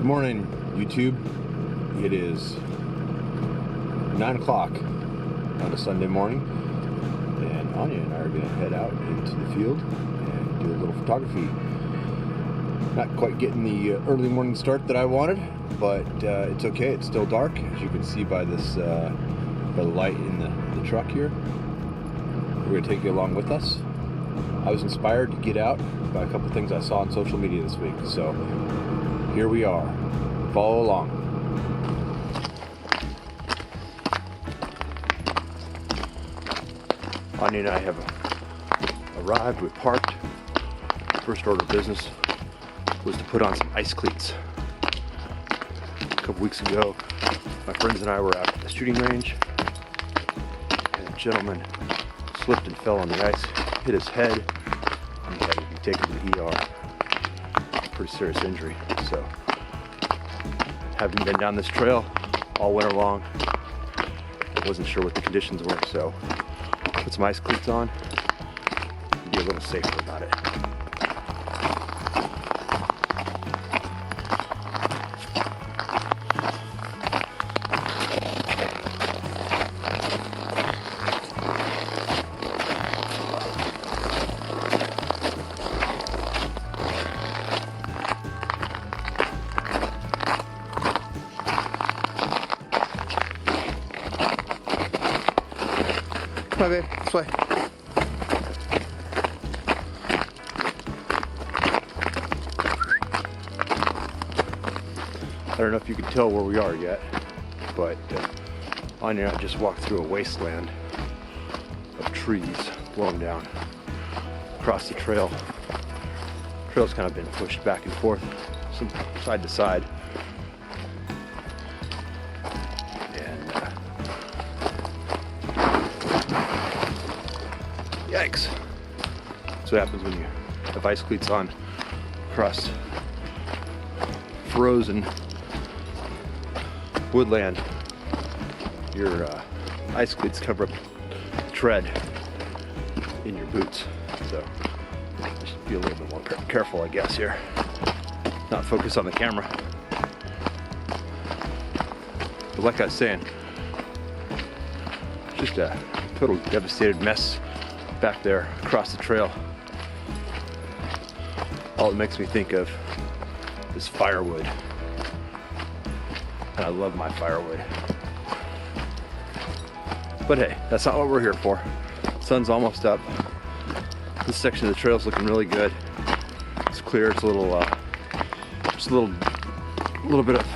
morning, YouTube. It is 9 o'clock on a Sunday morning, and Anya and I are going to head out into the field and do a little photography. Not quite getting the early morning start that I wanted, but it's okay. It's still dark, as you can see by this by the light in the truck here. We're going to take you along with us. I was inspired to get out by a couple things I saw on social media this week, so here we are. Follow along. Anya and I have arrived. We parked. First order of business was to put on some ice cleats. A couple weeks ago, my friends and I were out at the shooting range, and a gentleman slipped and fell on the ice, hit his head, and he had to be taken to the ER. Pretty serious injury. So, having been down this trail all winter long, wasn't sure what the conditions were, so put some ice cleats on, be a little safer about it. Come on, babe, this way. I don't know if you can tell where we are yet, but Anya and I just walked through a wasteland of trees blowing down across the trail. The trail's kind of been pushed back and forth, some side to side. Yikes. That's what happens when you have ice cleats on across frozen woodland. Your ice cleats cover up the tread in your boots. So just be a little bit more careful, I guess, here. Not focus on the camera. But like I was saying, just a total devastated mess back there across the trail. All it makes me think of is firewood, and I love my firewood. But hey, that's not what we're here for. Sun's almost up. This section of the trail is looking really good. It's clear. It's a little, just a little bit of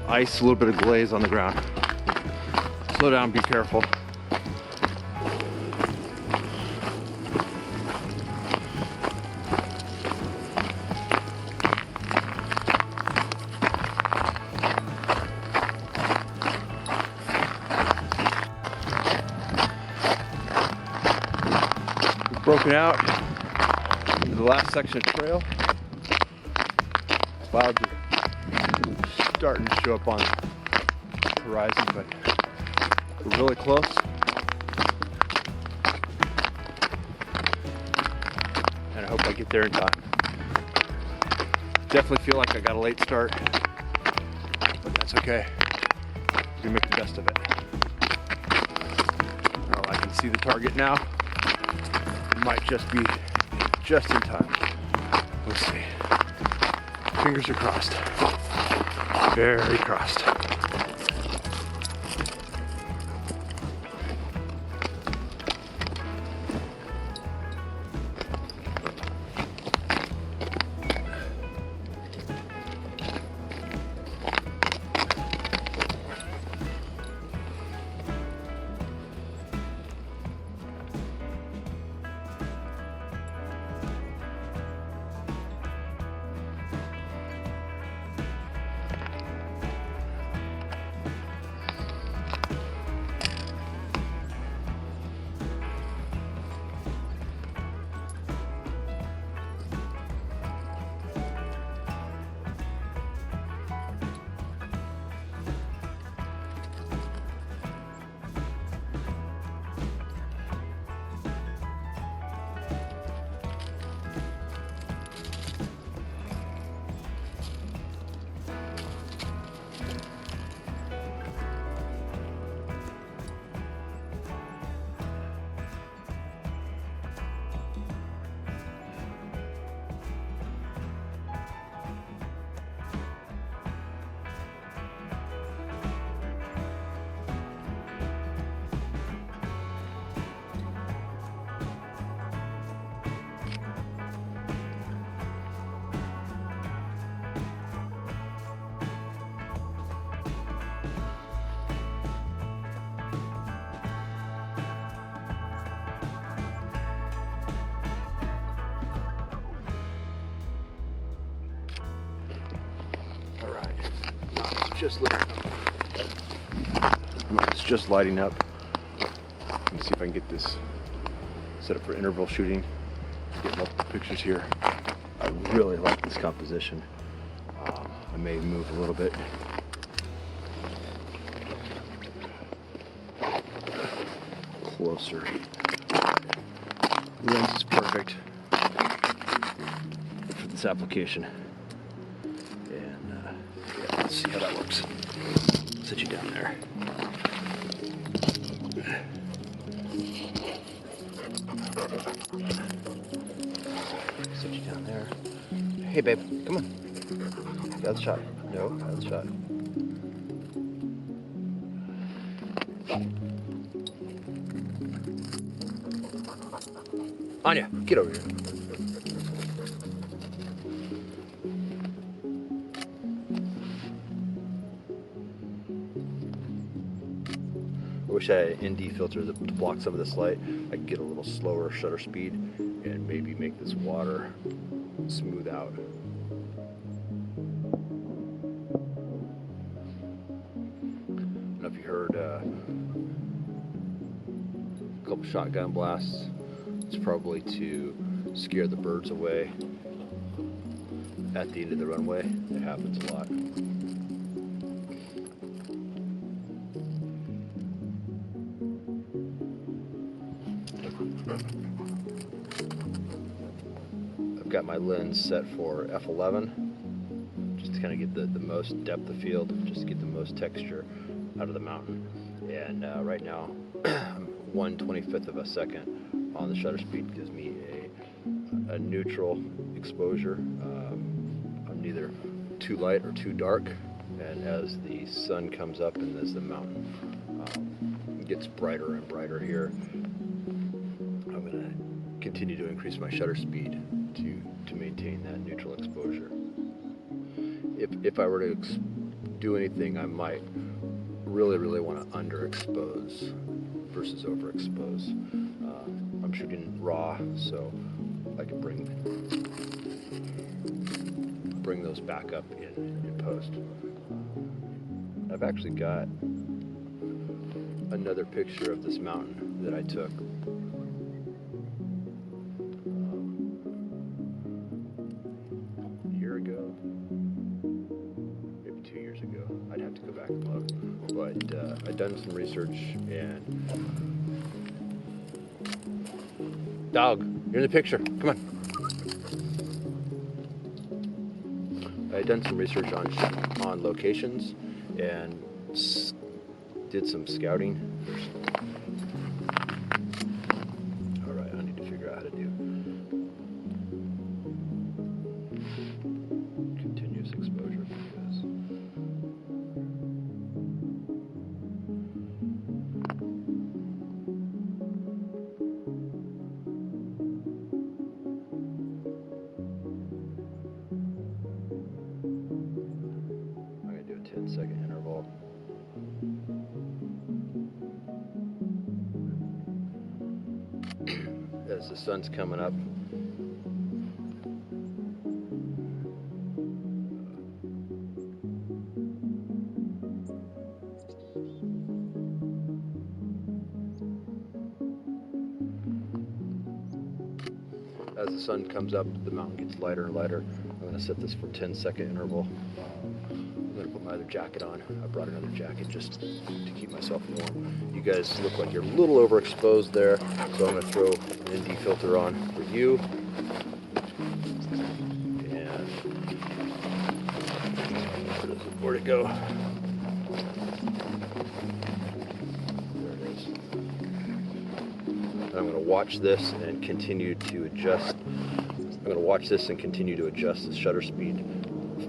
ice, a little bit of glaze on the ground. Slow down. Be careful. Broken out into the last section of trail. Clouds are starting to show up on the horizon, but we're really close. And I hope I get there in time. Definitely feel like I got a late start, but that's okay. We're gonna make the best of it. Well, I can see the target now. Might just be just in time. We'll see. Fingers are crossed. Very crossed. just lit up. It's just lighting up. Let me see if I can get this set up for interval shooting. Get multiple pictures here. I really like this composition. I may move a little bit. Closer. The lens is perfect for this application. And yeah, let's see how that works. Set you down there. Set you down there. Hey babe, come on. Got the shot. No, got the shot. Anya, get over here. I wish I had an ND filter to block some of this light. I could get a little slower shutter speed and maybe make this water smooth out. I don't know if you heard a couple shotgun blasts. It's probably to scare the birds away at the end of the runway. It happens a lot. I've got my lens set for f11, just to kind of get the most depth of field, just to get the most texture out of the mountain. And right now, 1/25th of a second on the shutter speed gives me a neutral exposure. I'm neither too light or too dark. And as the sun comes up and as the mountain gets brighter and brighter here, I'm going to continue to increase my shutter speed to maintain that neutral exposure. If I were to do anything, I might really want to underexpose versus overexpose. I'm shooting raw, so I can bring those back up in post. I've actually got another picture of this mountain that I took a year ago, maybe 2 years ago. I'd have to go back and look, but I'd done some research and dog, you're in the picture. Come on. I had done some research on locations and did some scouting. All right, I need to figure out how to do continuous exposure because I'm going to do a 10-second interval. As the sun's coming up, the mountain gets lighter and lighter. I'm going to set this for 10-second interval. I'm going to put my other jacket on. I brought another jacket just to keep myself warm. You guys look like you're a little overexposed there, so I'm going to throw an ND filter on for you. And where'd it go? There it is. And I'm going to watch this and continue to adjust. I'm going to watch this and continue to adjust the shutter speed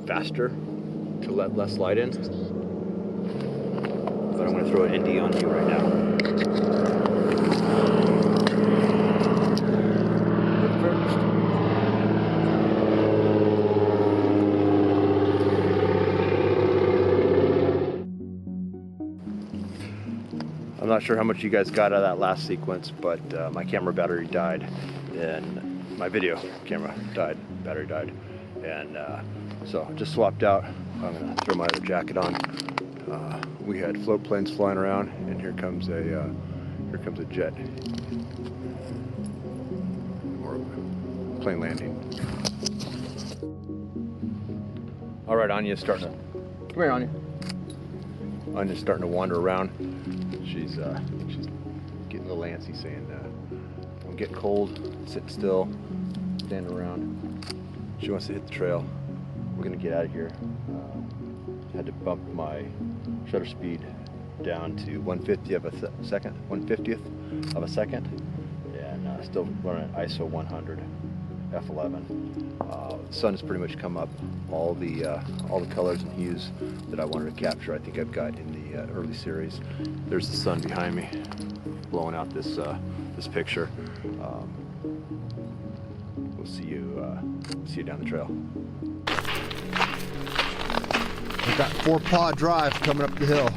faster to let less light in. But I'm going to throw an ND on you right now. I'm not sure how much you guys got out of that last sequence, but my camera battery died, and my video camera died, battery died, And so just swapped out. I'm gonna throw my other jacket on. We had float planes flying around, and here comes a jet or plane landing. All right, Anya's starting to come here, Anya. Anya's starting to wander around. She's getting a little antsy, saying, "I'm getting cold, sitting still, standing around." She wants to hit the trail. We're gonna get out of here. Had to bump my shutter speed down to 1/50th of a second, and still running at ISO 100 f11. The sun has pretty much come up. All the colors and hues that I wanted to capture, I think I've got in the early series. There's the sun behind me, blowing out this picture. We'll see you down the trail. We've got 4-paw drive coming up the hill.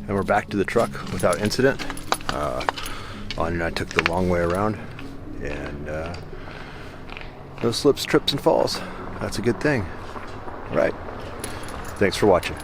And we're back to the truck without incident. Anya and I took the long way around, and no slips, trips, and falls. That's a good thing. Right. Thanks for watching.